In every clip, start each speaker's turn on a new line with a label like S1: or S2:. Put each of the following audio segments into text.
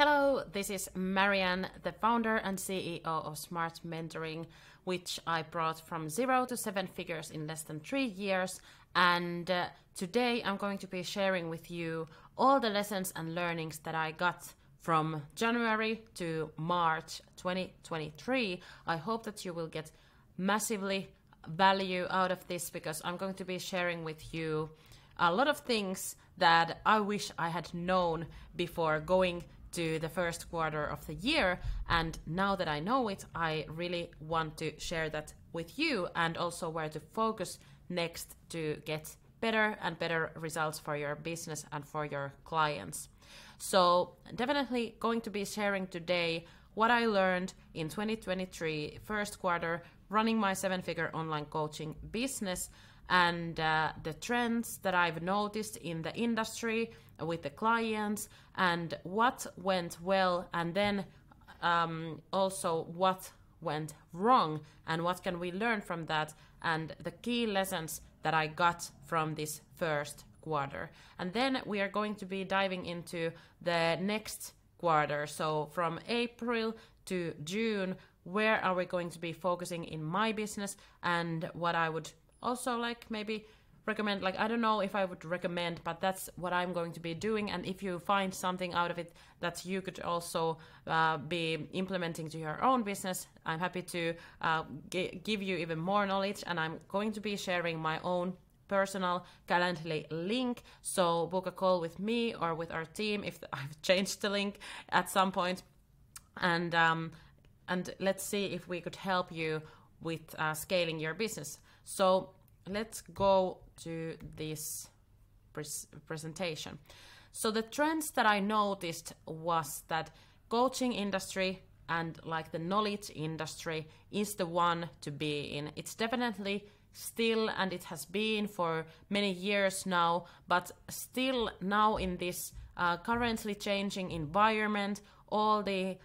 S1: Hello, this is Marianne, the founder and CEO of Smart Mentoring, which I brought from 0 to 7 figures in less than 3 years. And today I'm going to be sharing with you all the lessons and learnings that I got from January to March 2023. I hope that you will get massively value out of this, because I'm going to be sharing with you a lot of things that I wish I had known before going to the first quarter of the year, and now that I know it, I really want to share that with you, and also where to focus next to get better and better results for your business and for your clients. So definitely going to be sharing today what I learned in 2023 first quarter running my 7-figure online coaching business, and the trends that I've noticed in the industry with the clients, and what went well, and then also what went wrong, and what can we learn from that, and the key lessons that I got from this first quarter. And then we are going to be diving into the next quarter, so from April to June, where are we going to be focusing in my business, and what I would also maybe recommend, I don't know if I would recommend, but that's what I'm going to be doing. And if you find something out of it that you could also be implementing to your own business, I'm happy to give you even more knowledge. And I'm going to be sharing my own personal Calendly link, so book a call with me or with our team if I've changed the link at some point, and let's see if we could help you with scaling your business. So let's go to this presentation. So the trends that I noticed was that coaching industry and the knowledge industry is the one to be in. It's definitely still, and it has been for many years now, but still now in this currently changing environment, all the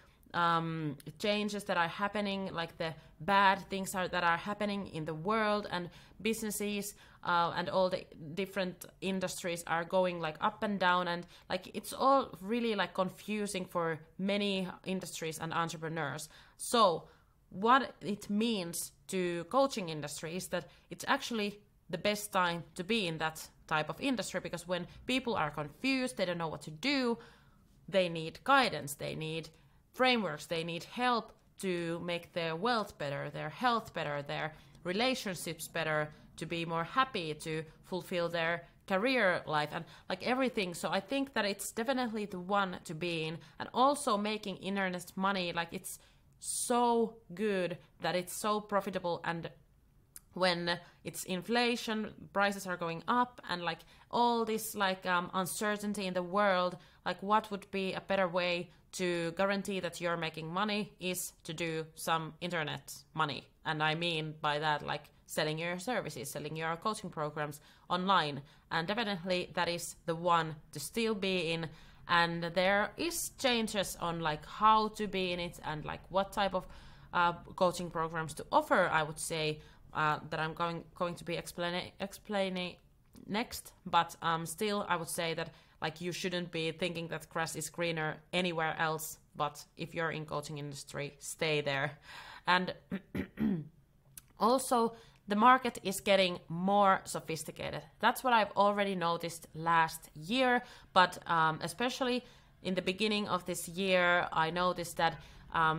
S1: changes that are happening, the bad things that are happening in the world, and businesses and all the different industries are going up and down, and it's all really confusing for many industries and entrepreneurs. So what it means to coaching industry is that it's actually the best time to be in that type of industry, because when people are confused, they don't know what to do, they need guidance, they need frameworks, they need help to make their wealth better, their health better, their relationships better, to be more happy, to fulfill their career life, and everything. So I think that it's definitely the one to be in. And also making internet money, it's so good that it's so profitable, and when it's inflation, prices are going up, and all this uncertainty in the world, what would be a better way to guarantee that you're making money is to do some internet money. And I mean by that selling your services, selling your coaching programs online, and definitely that is the one to still be in. And there is changes on how to be in it, and what type of coaching programs to offer, I would say, that I'm going to be explaining next. But still I would say that you shouldn't be thinking that grass is greener anywhere else, but if you're in coaching industry, stay there. And also the market is getting more sophisticated. That's what I've already noticed last year, but especially in the beginning of this year, I noticed that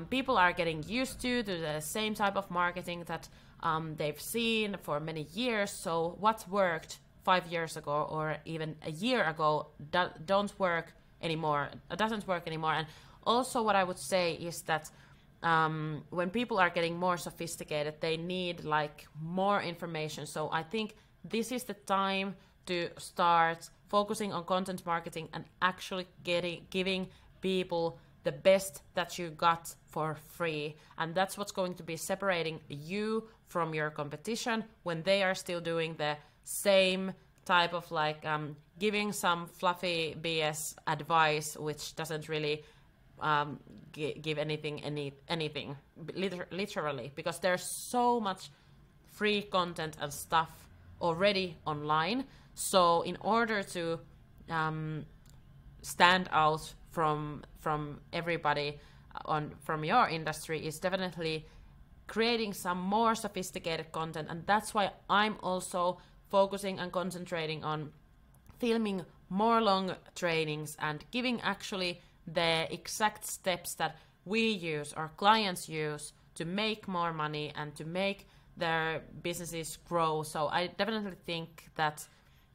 S1: people are getting used to the same type of marketing that they've seen for many years. So what worked 5 years ago or even a year ago doesn't work anymore. And also what I would say is that when people are getting more sophisticated, they need more information. So I think this is the time to start focusing on content marketing and actually giving people the best that you got for free. And that's what's going to be separating you from your competition when they are still doing the same type of giving some fluffy BS advice, which doesn't really give anything literally, because there's so much free content and stuff already online. So in order to stand out from everybody from your industry is definitely creating some more sophisticated content, and that's why I'm also focusing and concentrating on filming more long trainings and giving actually the exact steps that we use, our clients use, to make more money and to make their businesses grow. So I definitely think that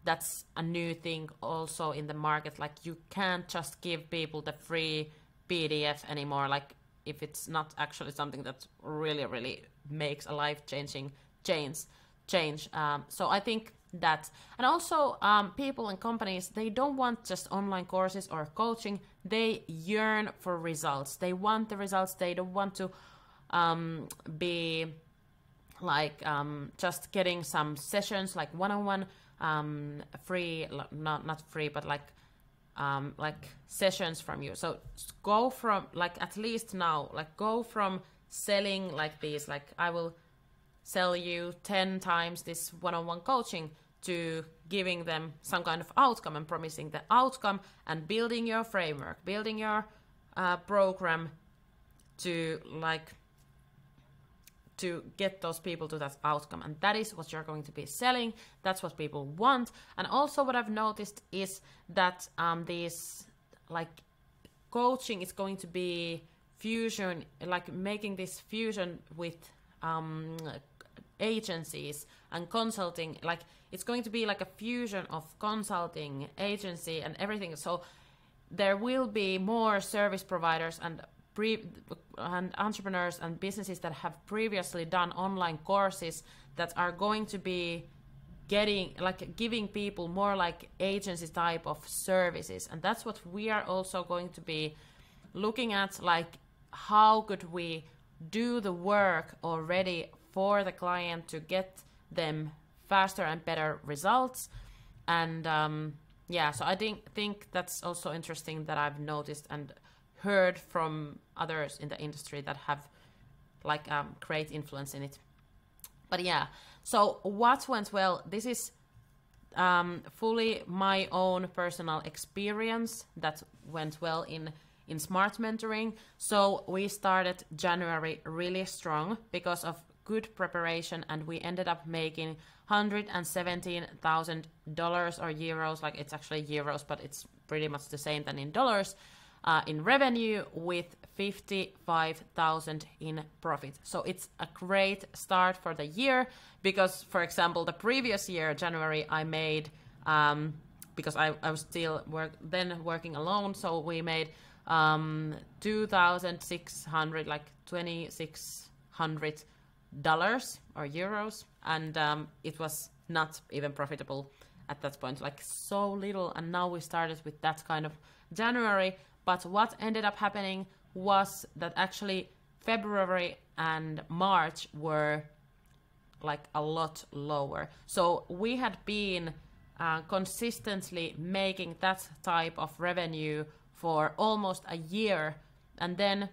S1: that's a new thing also in the market. Like, you can't just give people the free PDF anymore, like if it's not actually something that really, really makes a life-changing change. So I think that, and also people and companies, they don't want just online courses or coaching. They yearn for results. They want the results. They don't want to be like just getting some sessions, like one-on-one free, not free, but like sessions from you. So go from, like, at least now, like, go from selling like these, like, I will sell you 10 times this one-on-one coaching, to giving them some kind of outcome and promising the outcome and building your framework, building your program to get those people to that outcome. And that is what you're going to be selling. That's what people want. And also what I've noticed is that these, like, coaching is going to be fusion, like making this fusion with agencies and consulting. Like, it's going to be like a fusion of consulting, agency, and everything. So there will be more service providers and entrepreneurs and businesses that have previously done online courses that are going to be giving people more like agency type of services. And that's what we are also going to be looking at, like, how could we do the work already for the client to get them faster and better results. And so I think that's also interesting that I've noticed and heard from others in the industry that have like great influence in it. But yeah, so what went well? This is fully my own personal experience that went well in Smart Mentoring. So we started January really strong because of good preparation, and we ended up making $117,000 or euros. Like, it's actually euros, but it's pretty much the same than in dollars. In revenue, with 55,000 in profit. So it's a great start for the year, because, for example, the previous year, January, I made, because I was still working alone, so we made 2,600, like $2,600 or euros, and it was not even profitable at that point, like so little. And now we started with that kind of January. But what ended up happening was that actually February and March were like a lot lower. So we had been consistently making that type of revenue for almost a year. And then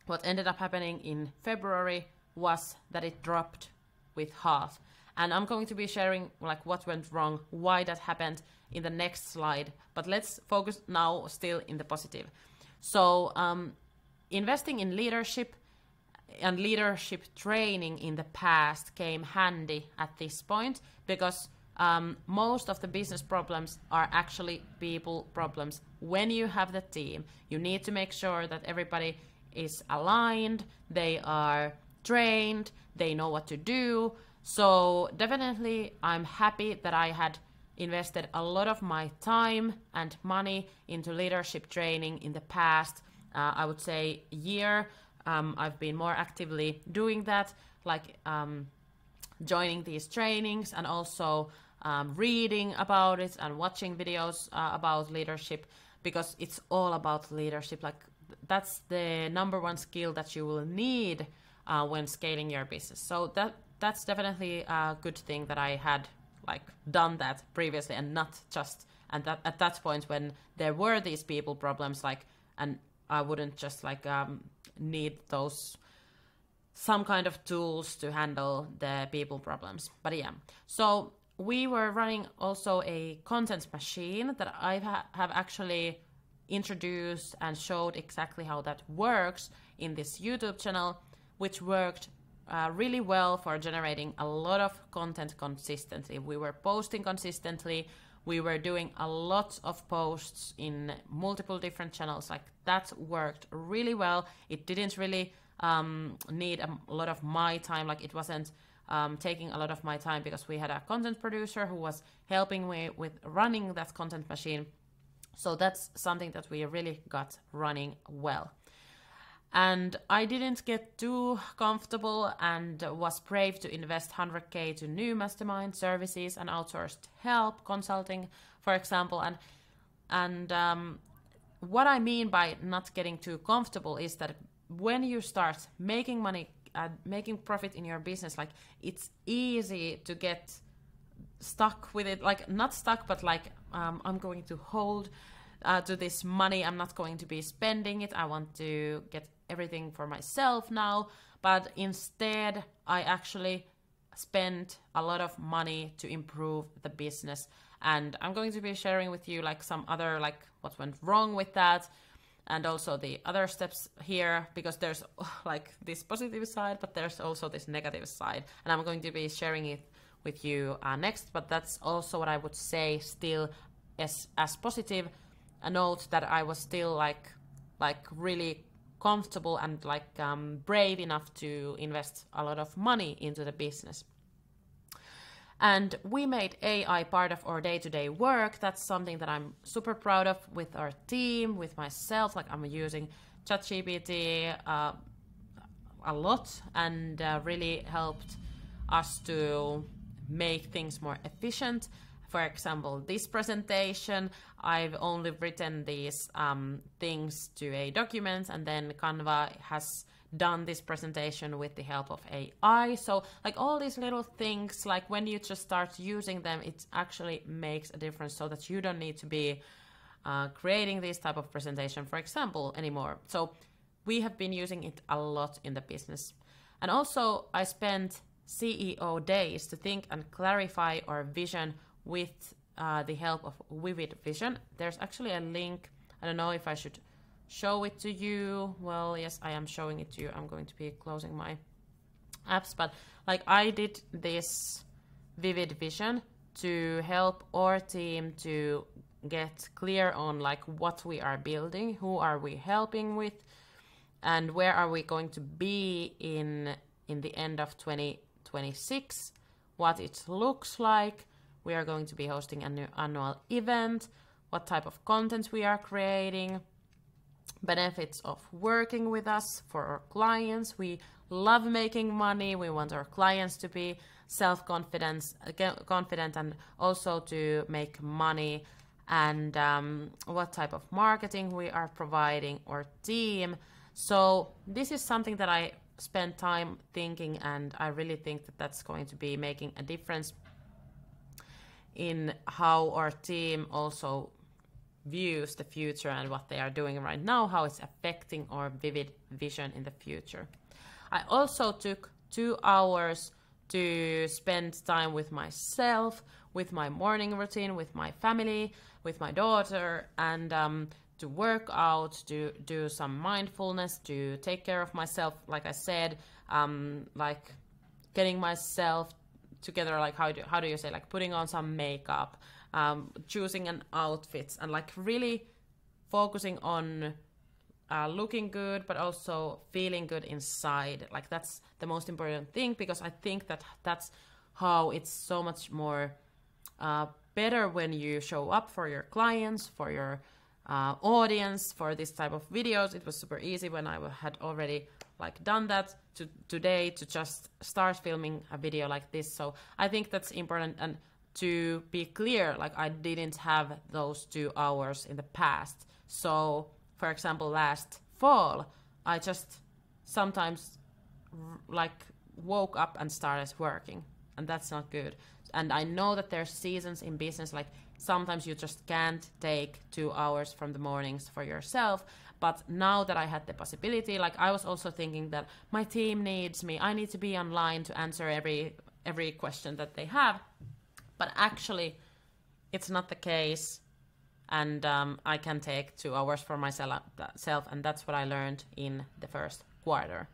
S1: what ended up happening in February was that it dropped with half. And I'm going to be sharing like what went wrong, why that happened in the next slide. But let's focus now still in the positive. So investing in leadership and leadership training in the past came handy at this point, because most of the business problems are actually people problems. When you have the team, you need to make sure that everybody is aligned, they are trained, they know what to do. So definitely I'm happy that I had invested a lot of my time and money into leadership training in the past, I would say year. I've been more actively doing that, like joining these trainings and also reading about it and watching videos about leadership, because it's all about leadership. Like, that's the number one skill that you will need when scaling your business. So that's definitely a good thing that I had like done that previously, and not just at that point when there were these people problems, like, and I wouldn't just like need those some kind of tools to handle the people problems. But yeah, so we were running also a content machine that I have actually introduced and showed exactly how that works in this YouTube channel, which worked really well for generating a lot of content consistently. We were posting consistently. We were doing a lot of posts in multiple different channels. Like that worked really well. It didn't really need a lot of my time. Like it wasn't taking a lot of my time because we had a content producer who was helping me with running that content machine. So that's something that we really got running well. And I didn't get too comfortable and was brave to invest 100K to new mastermind services and outsourced help, consulting, for example. And what I mean by not getting too comfortable is that when you start making money, making profit in your business, like it's easy to get stuck with it. Like not stuck, but like I'm going to hold to this money. I'm not going to be spending it. I want to get everything for myself now. But instead, I actually spent a lot of money to improve the business. And I'm going to be sharing with you like some other, like what went wrong with that. And also the other steps here, because there's like this positive side, but there's also this negative side. And I'm going to be sharing it with you next. But that's also what I would say still as positive a note, that I was still like really comfortable and like brave enough to invest a lot of money into the business. And we made AI part of our day-to-day work. That's something that I'm super proud of with our team, with myself. Like I'm using ChatGPT a lot, and really helped us to make things more efficient. For example, this presentation, I've only written these things to a document, and then Canva has done this presentation with the help of AI. So like all these little things, like when you just start using them, it actually makes a difference, so that you don't need to be creating this type of presentation, for example, anymore. So we have been using it a lot in the business. And also I spent CEO days to think and clarify our vision with the help of Vivid Vision. There's actually a link. I don't know if I should show it to you. Well, yes, I am showing it to you. I'm going to be closing my apps, but like I did this Vivid Vision to help our team to get clear on like what we are building, who are we helping with, and where are we going to be in the end of 2026, what it looks like. We are going to be hosting an annual event, what type of content we are creating, benefits of working with us for our clients. We love making money. We want our clients to be confident and also to make money, and what type of marketing we are providing our team. So this is something that I spent time thinking, and I really think that that's going to be making a difference in how our team also views the future and what they are doing right now, how it's affecting our Vivid Vision in the future. I also took 2 hours to spend time with myself, with my morning routine, with my family, with my daughter, and to work out, to do some mindfulness, to take care of myself, like I said, like getting myself together, like how do you say, like putting on some makeup, choosing an outfit, and like really focusing on looking good, but also feeling good inside. Like that's the most important thing, because I think that that's how it's so much more better when you show up for your clients, for your audience, for this type of videos. It was super easy when I had already like done that today to just start filming a video like this. So I think that's important. And to be clear, like I didn't have those 2 hours in the past. So for example, last fall, I just sometimes like woke up and started working, and that's not good. And I know that there's seasons in business, like sometimes you just can't take 2 hours from the mornings for yourself. But now that I had the possibility, like I was also thinking that my team needs me. I need to be online to answer every question that they have. But actually, it's not the case. and I can take 2 hours for myself, and that's what I learned in the first quarter.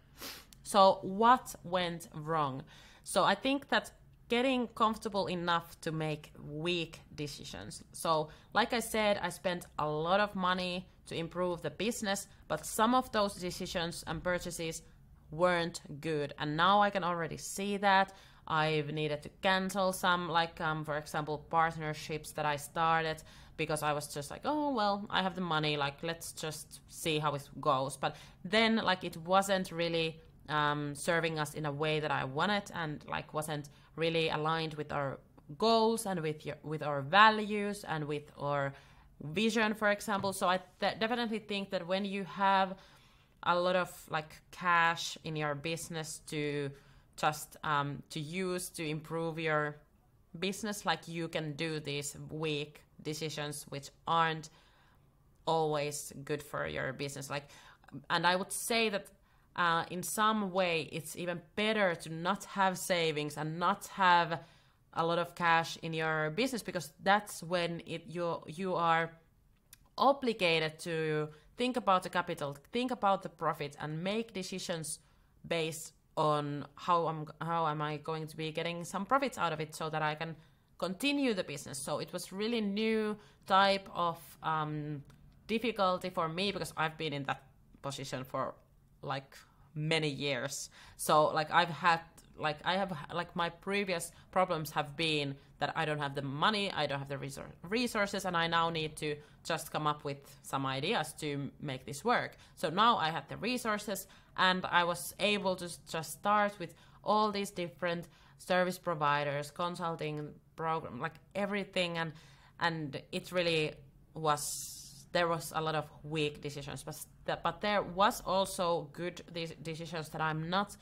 S1: So what went wrong? So I think that getting comfortable enough to make weak decisions. So like I said, I spent a lot of money to improve the business, but some of those decisions and purchases weren't good. And now I can already see that. I've needed to cancel some, like, for example, partnerships that I started because I was just like, oh, well, I have the money, like, let's just see how it goes. But then, like, it wasn't really serving us in a way that I wanted, and, like, wasn't really aligned with our goals and with our values and with our vision, for example. So I definitely think that when you have a lot of, like, cash in your business to just to use to improve your business, like, you can do these weak decisions which aren't always good for your business. Like, and I would say that in some way it's even better to not have savings and not have a lot of cash in your business, because that's when you are obligated to think about the capital, think about the profit, and make decisions based on how am I going to be getting some profits out of it so that I can continue the business. So it was really new type of difficulty for me, because I've been in that position for like many years. So like I have my previous problems have been that I don't have the money, I don't have the resources, and I now need to just come up with some ideas to make this work. So now I have the resources, and I was able to just start with all these different service providers, consulting program, like everything, and it really was, there was a lot of weak decisions, but there was also good decisions that I'm not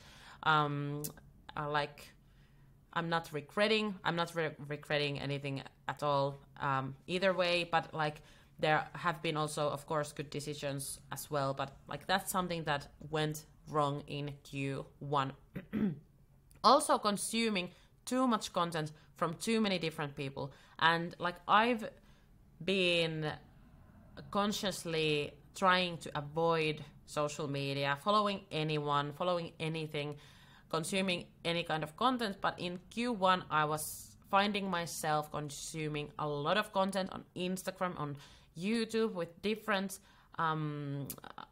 S1: I'm not regretting. I'm not regretting anything at all either way, but like there have been also, of course, good decisions as well, but like that's something that went wrong in Q1. Also consuming too much content from too many different people, and like I've been consciously trying to avoid social media, following anyone, following anything, consuming any kind of content. But in Q1 I was finding myself consuming a lot of content on Instagram, on YouTube, with different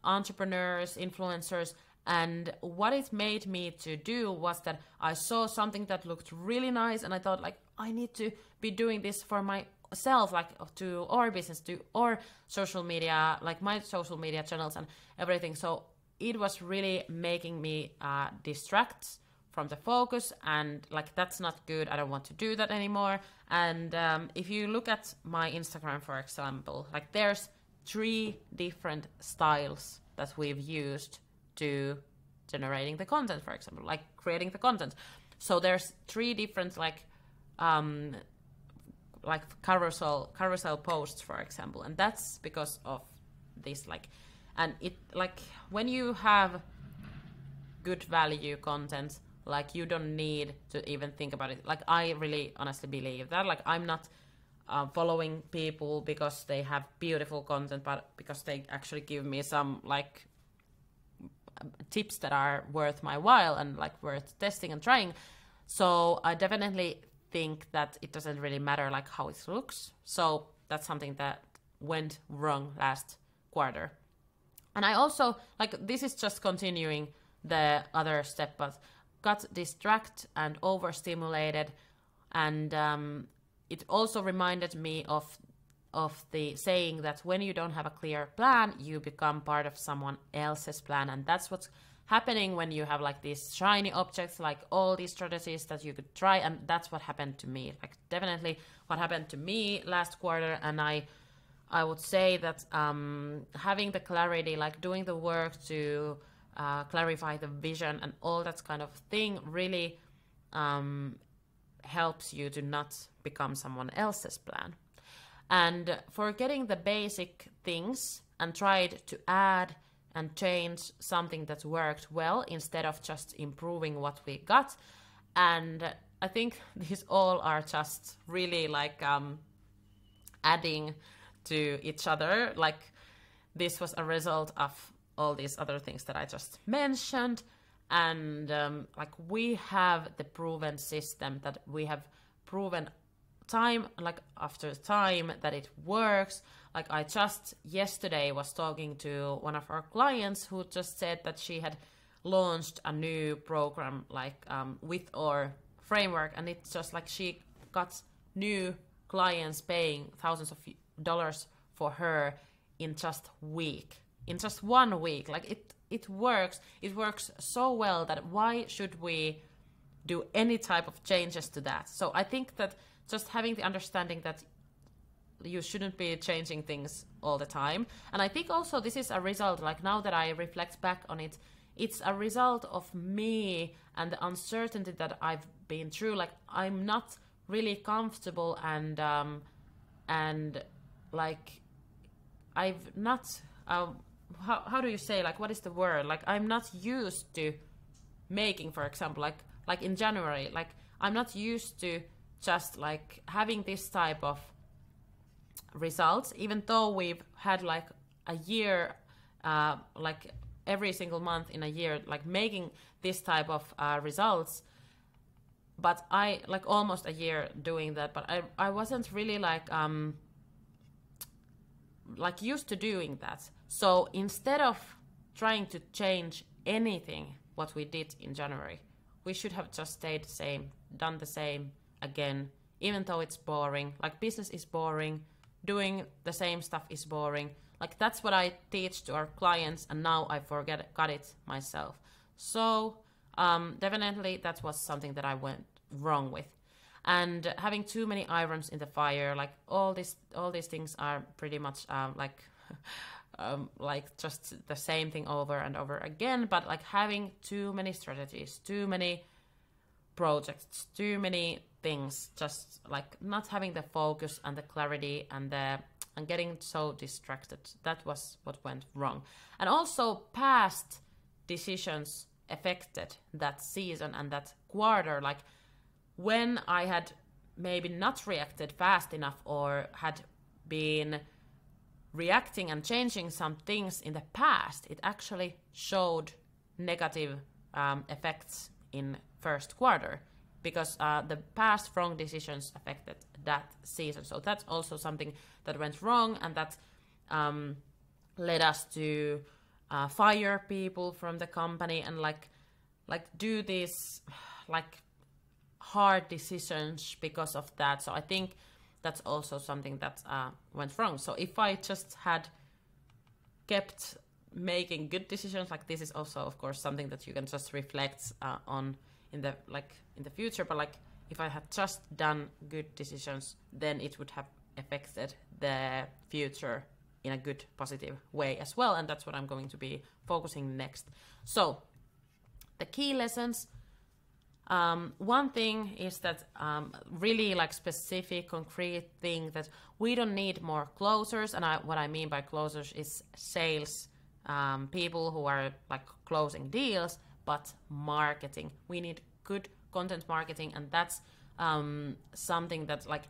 S1: entrepreneurs, influencers. And what it made me to do was that I saw something that looked really nice, and I thought, like, I need to be doing this for myself, like to our business, to our social media, like my social media channels and everything. So it was really making me distract from the focus, and like that's not good. I don't want to do that anymore. And if you look at my Instagram, for example, like there's 3 different styles that we've used to generating the content, for example, like creating the content. So there's 3 different like carousel posts, for example, and that's because of this, like, and it, like, when you have good value content, like you don't need to even think about it. Like I really honestly believe that, like I'm not following people because they have beautiful content, but because they actually give me some like tips that are worth my while and like worth testing and trying. So I definitely think that it doesn't really matter like how it looks. So that's something that went wrong last quarter. And I also, like, this is just continuing the other step, but got distracted and overstimulated, and it also reminded me of the saying that when you don't have a clear plan, you become part of someone else's plan. And that's what's happening when you have like these shiny objects, like all these strategies that you could try. And that's what happened to me, like definitely what happened to me last quarter. And I would say that having the clarity, like doing the work to clarify the vision and all that kind of thing really helps you to not become someone else's plan. And forgetting the basic things and tried to add and change something that worked well instead of just improving what we got. And I think these all are just really like adding to each other. Like this was a result of all these other things that I just mentioned. And like we have the proven system that we have proven time, like after time, that it works. Like I just yesterday was talking to one of our clients who just said that she had launched a new program like with our framework, and it's just like she got new clients paying thousands of dollars for her in just in just 1 week. Like it works so well that why should we do any type of changes to that? So I think that just having the understanding that you shouldn't be changing things all the time. And I think also this is a result, like now that I reflect back on it, it's a result of me and the uncertainty that I've been through. Like I'm not really comfortable and like I've not how do you say, like what is the word, like I'm not used to making, for example, like in January, like I'm not used to just like having this type of results, even though we've had like a year, like every single month in a year, like making this type of results. But I like almost a year doing that, but I wasn't really like used to doing that. So instead of trying to change anything what we did in January, we should have just stayed the same, done the same again, even though it's boring. Like business is boring, doing the same stuff is boring. Like that's what I teach to our clients, and now I got it myself. So definitely that was something that I went wrong with. And having too many irons in the fire, like all these things are pretty much like just the same thing over and over again. But like having too many strategies, too many projects, too many things, just like not having the focus and the clarity and getting so distracted. That was what went wrong. And also past decisions affected that season and that quarter. Like when I had maybe not reacted fast enough or had been reacting and changing some things in the past, it actually showed negative effects in first quarter, because the past wrong decisions affected that season. So that's also something that went wrong, and that led us to fire people from the company and like do these like hard decisions because of that. So I think that's also something that went wrong. So if I just had kept making good decisions, like this is also of course something that you can just reflect on in the future, but like if I had just done good decisions, then it would have affected the future in a good positive way as well, and that's what I'm going to be focusing next. So the key lessons, one thing is that really like specific concrete thing, that we don't need more closers, and what I mean by closers is sales people who are like closing deals, but marketing. We need good content marketing, and that's something that like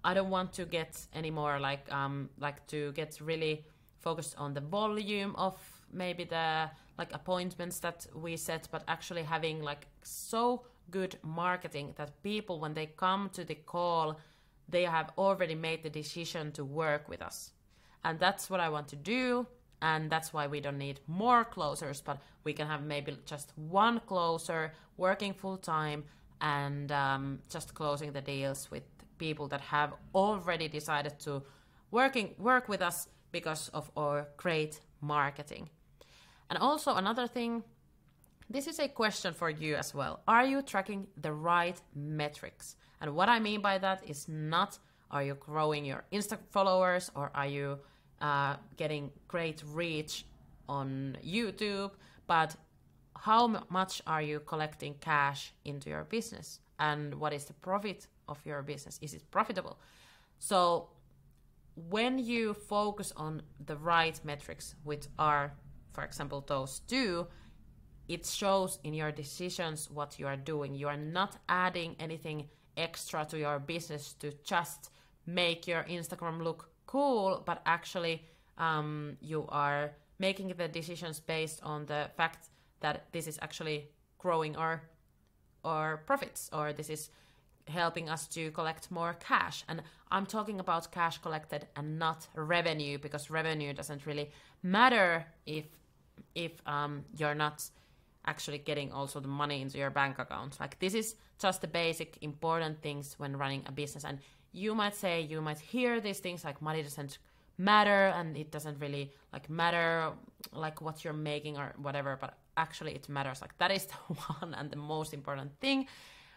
S1: I don't want to get anymore like to get really focused on the volume of maybe the like appointments that we set, but actually having like so good marketing that people, when they come to the call, they have already made the decision to work with us. And that's what I want to do. And that's why we don't need more closers, but we can have maybe just one closer working full time and just closing the deals with people that have already decided to work with us because of our great marketing. And also another thing, this is a question for you as well. Are you tracking the right metrics? And what I mean by that is not, are you growing your Insta followers, or are you getting great reach on YouTube, but how much are you collecting cash into your business, and what is the profit of your business? Is it profitable? So when you focus on the right metrics, which are, for example, those two, it shows in your decisions what you are doing. You are not adding anything extra to your business to just make your Instagram look cool, but actually you are making the decisions based on the fact that this is actually growing our profits, or this is helping us to collect more cash. And I'm talking about cash collected and not revenue, because revenue doesn't really matter if you're not actually getting also the money into your bank account. Like, this is just the basic important things when running a business. And you might hear these things like money doesn't matter and it doesn't really like matter like what you're making or whatever, but actually it matters. Like, that is the one and the most important thing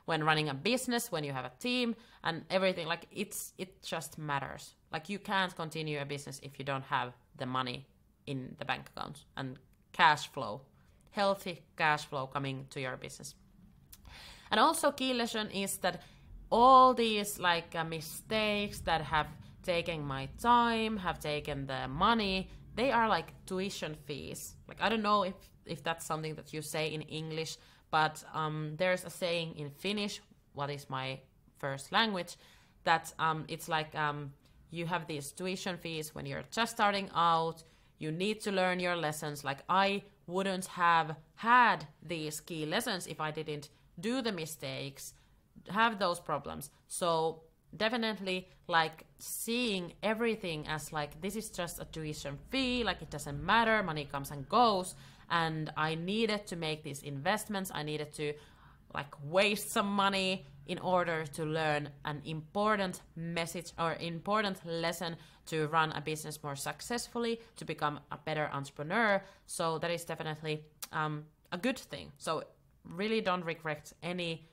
S1: when running a business, when you have a team and everything. Like, it just matters. Like, you can't continue a business if you don't have the money in the bank account and cash flow, healthy cash flow coming to your business. And also, key lesson is that all these like mistakes that have taken my time, have taken the money, they are like tuition fees. Like, I don't know if that's something that you say in English, but there's a saying in Finnish, what is my first language, that it's like you have these tuition fees when you're just starting out. You need to learn your lessons. Like, I wouldn't have had these key lessons if I didn't do the mistakes, have those problems. So definitely like seeing everything as like, this is just a tuition fee, like it doesn't matter, money comes and goes, and I needed to make these investments, I needed to like waste some money in order to learn an important message or important lesson to run a business more successfully, to become a better entrepreneur. So that is definitely a good thing. So really don't regret any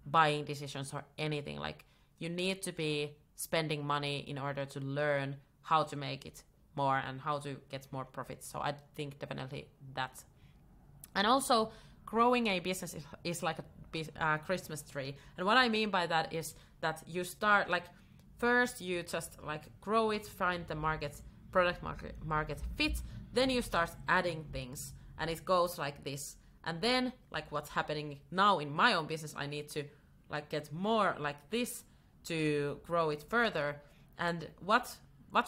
S1: buying decisions or anything. Like, you need to be spending money in order to learn how to make it more and how to get more profits. So I think definitely that. And also, growing a business is like a Christmas tree. And what I mean by that is that you start like, first you just like grow it, find the product market fit, then you start adding things, and it goes like this. And then like what's happening now in my own business, I need to like get more like this to grow it further. And what's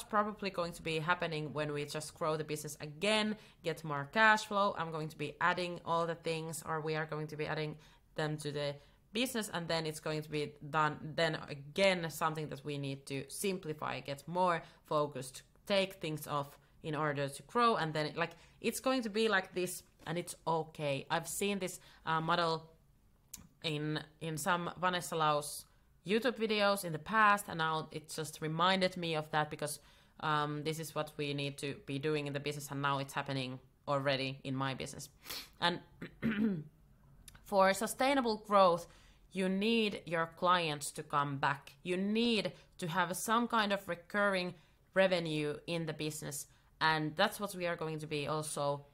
S1: probably going to be happening when we just grow the business again, get more cash flow, I'm going to be adding all the things, or we are going to be adding them to the business, and then it's going to be done then again, something that we need to simplify, get more focused, take things off in order to grow. And then like it's going to be like this, and it's okay. I've seen this model in some Vanessa Lau's YouTube videos in the past, and now it just reminded me of that, because this is what we need to be doing in the business, and now it's happening already in my business. And for sustainable growth, you need your clients to come back. You need to have some kind of recurring revenue in the business, and that's what we are going to be also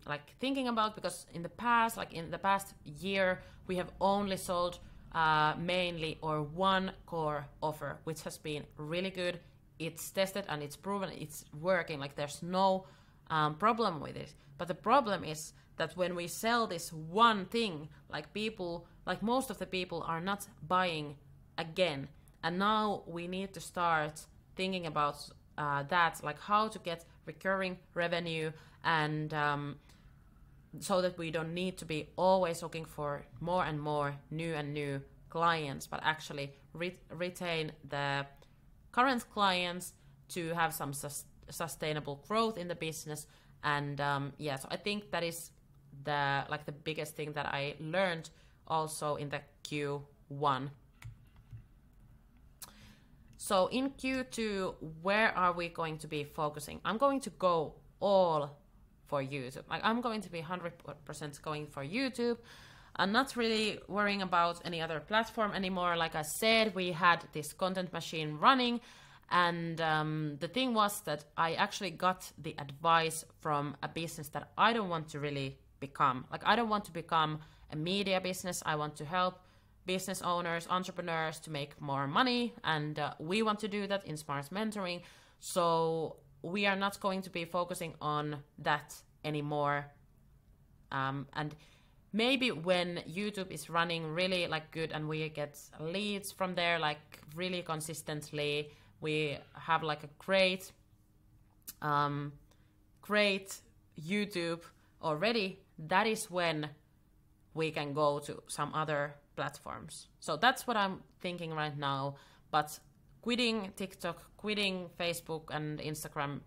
S1: like thinking about, because in the past year, we have only sold mainly or one core offer, which has been really good. It's tested and it's proven it's working. Like, there's no problem with it. But the problem is that when we sell this one thing, like most of the people are not buying again. And now we need to start thinking about that, like how to get recurring revenue, and so that we don't need to be always looking for more and more new and new clients, but actually retain the current clients to have some sustainable growth in the business. And so I think that is the biggest thing that I learned also in the Q1. So in Q2, where are we going to be focusing? I'm going to go all for YouTube. Like, I'm going to be 100% going for YouTube. I'm not really worrying about any other platform anymore. Like I said, we had this content machine running, and the thing was that I actually got the advice from a business that I don't want to really become. Like, I don't want to become a media business. I want to help business owners, entrepreneurs to make more money, and we want to do that in Smart Mentoring. So we are not going to be focusing on that anymore. And maybe when YouTube is running really like good and we get leads from there like really consistently, we have like a great YouTube already, that is when we can go to some other platforms. So that's what I'm thinking right now. But quitting TikTok, quitting Facebook and Instagram,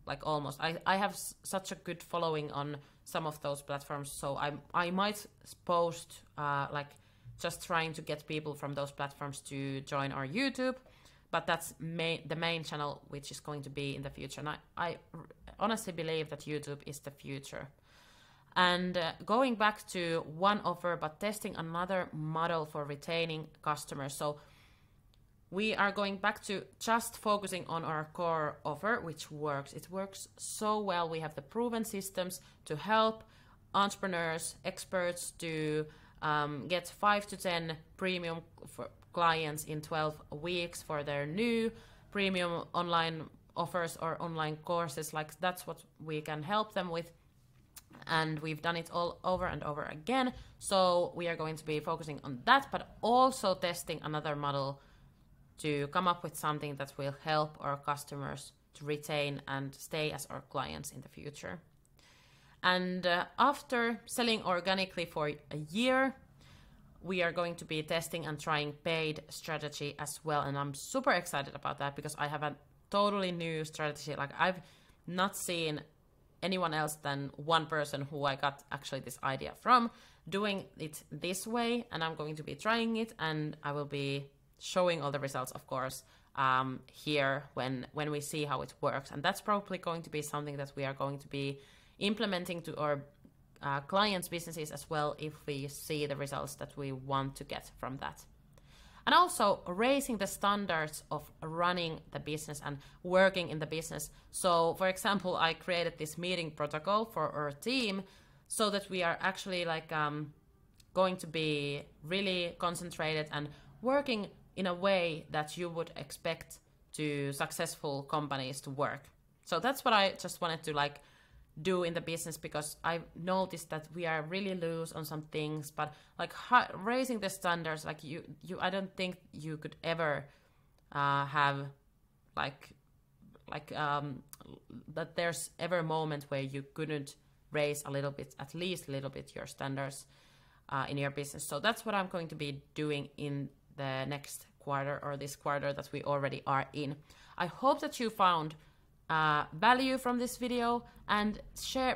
S1: like almost. I have such a good following on some of those platforms, so I might post like just trying to get people from those platforms to join our YouTube, but that's the main channel which is going to be in the future. And I honestly believe that YouTube is the future. And going back to one offer, but testing another model for retaining customers. So we are going back to just focusing on our core offer, which works. It works so well. We have the proven systems to help entrepreneurs, experts to get 5 to 10 premium clients in 12 weeks for their new premium online offers or online courses. Like that's what we can help them with. And we've done it all over and over again. So we are going to be focusing on that, but also testing another model to come up with something that will help our customers to retain and stay as our clients in the future. And after selling organically for a year, we are going to be testing and trying paid strategy as well. And I'm super excited about that because I have a totally new strategy. Like I've not seen anyone else than one person who I got actually this idea from doing it this way. And I'm going to be trying it, and I will be showing all the results, of course, here when we see how it works. And that's probably going to be something that we are going to be implementing to our clients' businesses as well, if we see the results that we want to get from that. And also raising the standards of running the business and working in the business. So, for example, I created this meeting protocol for our team so that we are actually like going to be really concentrated and working in a way that you would expect to successful companies to work. So that's what I just wanted to like do in the business, because I've noticed that we are really loose on some things, but like raising the standards, like you I don't think you could ever have like that there's ever a moment where you couldn't raise a little bit, at least a little bit, your standards in your business. So that's what I'm going to be doing in the next quarter, or this quarter that we already are in. I hope that you found value from this video, and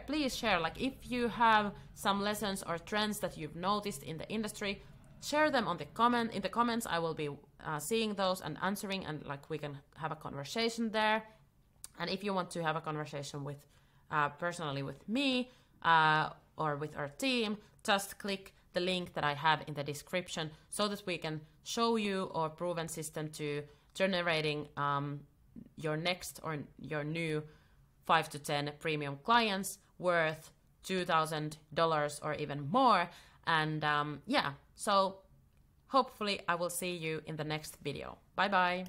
S1: please share, like if you have some lessons or trends that you've noticed in the industry, share them in the comments. I will be seeing those and answering, and like we can have a conversation there. And if you want to have a conversation with personally with me or with our team, just click the link that I have in the description so that we can show you our proven system to generating your next or your new 5 to 10 premium clients worth $2,000 or even more. And yeah, so hopefully I will see you in the next video. Bye bye.